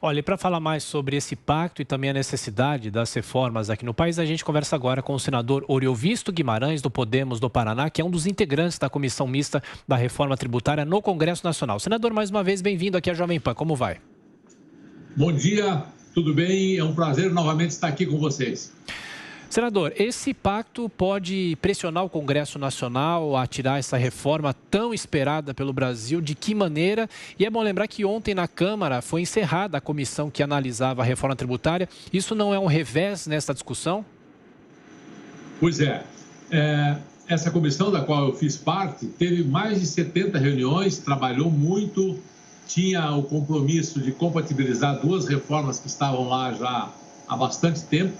Olha, e para falar mais sobre esse pacto e também a necessidade das reformas aqui no país, a gente conversa agora com o senador Oriovisto Guimarães, do Podemos do Paraná, que é um dos integrantes da comissão mista da reforma tributária no Congresso Nacional. Senador, mais uma vez, bem-vindo aqui à Jovem Pan. Como vai? Bom dia, tudo bem? É um prazer novamente estar aqui com vocês. Senador, esse pacto pode pressionar o Congresso Nacional a tirar essa reforma tão esperada pelo Brasil? De que maneira? E é bom lembrar que ontem na Câmara foi encerrada a comissão que analisava a reforma tributária. Isso não é um revés nessa discussão? Pois é, essa comissão da qual eu fiz parte teve mais de 70 reuniões, trabalhou muito, tinha o compromisso de compatibilizar duas reformas que estavam lá já há bastante tempo.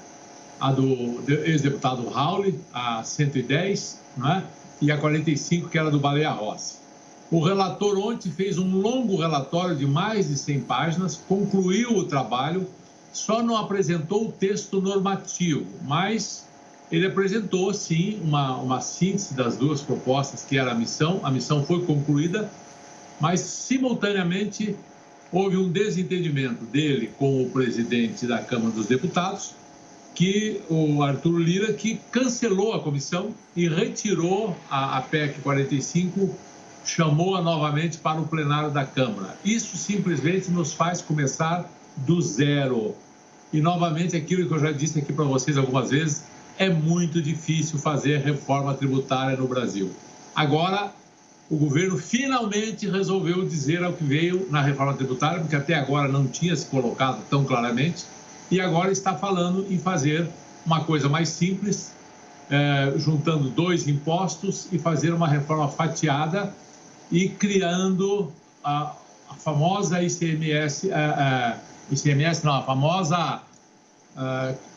A do ex-deputado Raul, a 110, né? E a 45, que era do Baleia Rossi. O relator ontem fez um longo relatório de mais de 100 páginas, concluiu o trabalho, só não apresentou o texto normativo, mas ele apresentou, sim, uma síntese das duas propostas, que era a missão foi concluída, mas, simultaneamente, houve um desentendimento dele com o presidente da Câmara dos Deputados, que o Arthur Lira, que cancelou a comissão e retirou a PEC 45, chamou-a novamente para o plenário da Câmara. Isso simplesmente nos faz começar do zero. E, novamente, aquilo que eu já disse aqui para vocês algumas vezes, é muito difícil fazer reforma tributária no Brasil. Agora, o governo finalmente resolveu dizer ao que veio na reforma tributária, porque até agora não tinha se colocado tão claramente, e agora está falando em fazer uma coisa mais simples, juntando dois impostos e fazer uma reforma fatiada e criando a famosa ICMS, a famosa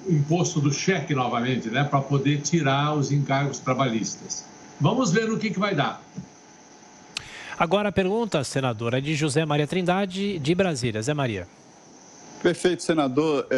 imposto do cheque novamente, né, para poder tirar os encargos trabalhistas. Vamos ver no que vai dar. Agora a pergunta, senadora, é de José Maria Trindade, de Brasília. Zé Maria. Perfeito, senador.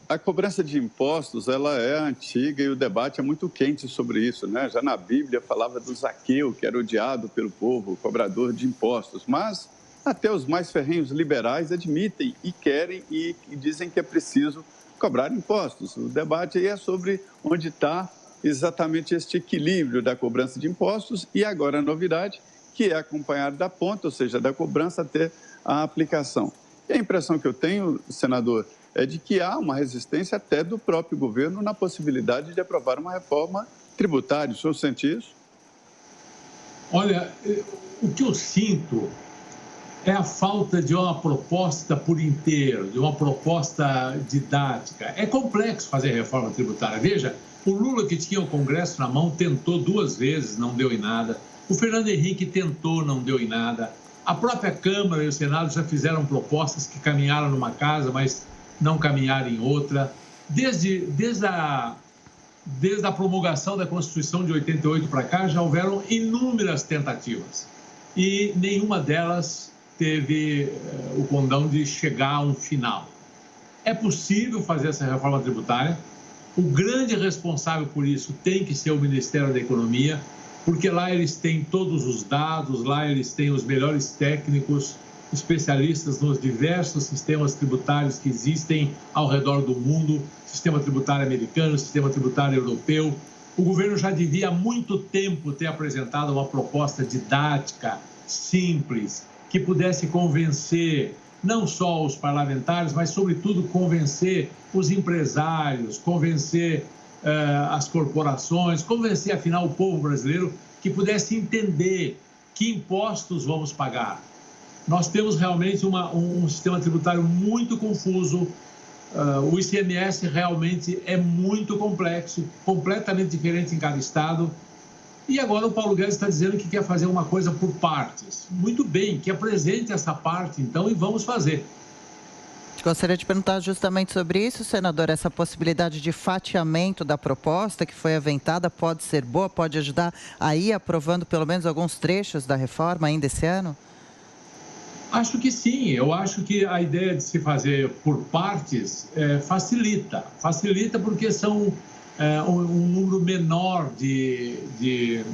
A cobrança de impostos, ela é antiga e o debate é muito quente sobre isso, né? Já na Bíblia falava do Zaqueu, que era odiado pelo povo, cobrador de impostos. Mas até os mais ferrenhos liberais admitem e querem e dizem que é preciso cobrar impostos. O debate aí é sobre onde está exatamente este equilíbrio da cobrança de impostos e agora a novidade, que é acompanhar da ponta, ou seja, da cobrança até a aplicação. E a impressão que eu tenho, senador, é de que há uma resistência até do próprio governo na possibilidade de aprovar uma reforma tributária. O senhor sente isso? Olha, o que eu sinto é a falta de uma proposta por inteiro, de uma proposta didática. É complexo fazer reforma tributária. Veja, o Lula, que tinha o Congresso na mão, tentou 2 vezes, não deu em nada. O Fernando Henrique tentou, não deu em nada. A própria Câmara e o Senado já fizeram propostas que caminharam numa casa, mas não caminharam em outra. Desde a promulgação da Constituição de 88 para cá, já houveram inúmeras tentativas. E nenhuma delas teve o condão de chegar a um final. É possível fazer essa reforma tributária. O grande responsável por isso tem que ser o Ministério da Economia, porque lá eles têm todos os dados, lá eles têm os melhores técnicos, especialistas nos diversos sistemas tributários que existem ao redor do mundo, sistema tributário americano, sistema tributário europeu. O governo já devia há muito tempo ter apresentado uma proposta didática, simples, que pudesse convencer não só os parlamentares, mas, sobretudo, convencer os empresários, convencer as corporações, convencer, afinal, o povo brasileiro que pudesse entender que impostos vamos pagar. Nós temos realmente um sistema tributário muito confuso, o ICMS realmente é muito complexo, completamente diferente em cada estado. E agora o Paulo Guedes está dizendo que quer fazer uma coisa por partes. Muito bem, que apresente essa parte, então, e vamos fazer. Gostaria de perguntar justamente sobre isso, senador. Essa possibilidade de fatiamento da proposta que foi aventada pode ser boa, pode ajudar a ir aprovando pelo menos alguns trechos da reforma ainda esse ano? Acho que sim. Eu acho que a ideia de se fazer por partes facilita. Facilita porque são um número menor de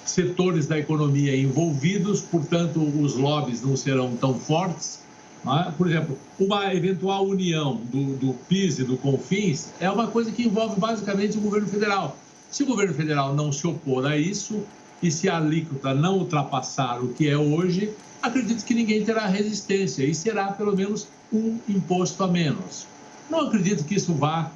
setores da economia envolvidos, portanto, os lobbies não serão tão fortes Por exemplo, uma eventual união do PIS e do CONFINS é uma coisa que envolve basicamente o governo federal. Se o governo federal não se opor a isso e se a alíquota não ultrapassar o que é hoje, acredito que ninguém terá resistência e será pelo menos um imposto a menos. Não acredito que isso vá,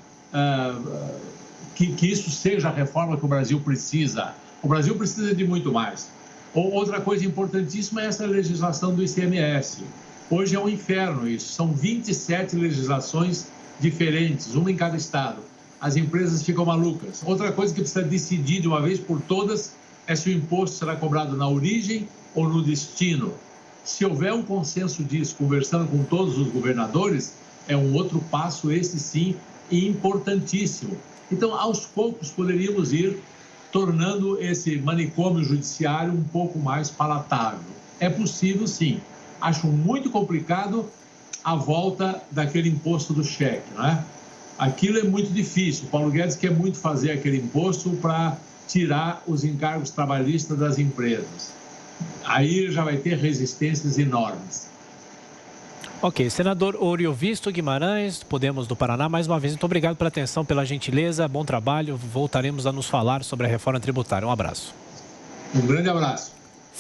que isso seja a reforma que o Brasil precisa. O Brasil precisa de muito mais. Outra coisa importantíssima é essa legislação do ICMS. Hoje é um inferno isso. São 27 legislações diferentes, uma em cada estado. As empresas ficam malucas. Outra coisa que precisa decidir de uma vez por todas é se o imposto será cobrado na origem ou no destino. Se houver um consenso disso, conversando com todos os governadores, é um outro passo, esse sim, importantíssimo. Então, aos poucos, poderíamos ir tornando esse manicômio judiciário um pouco mais palatável. É possível, sim. Acho muito complicado a volta daquele imposto do cheque, não é? Aquilo é muito difícil. O Paulo Guedes quer muito fazer aquele imposto para tirar os encargos trabalhistas das empresas. Aí já vai ter resistências enormes. Ok, senador Oriovisto Guimarães, Podemos do Paraná, mais uma vez, muito obrigado pela atenção, pela gentileza, bom trabalho. Voltaremos a nos falar sobre a reforma tributária. Um abraço. Um grande abraço.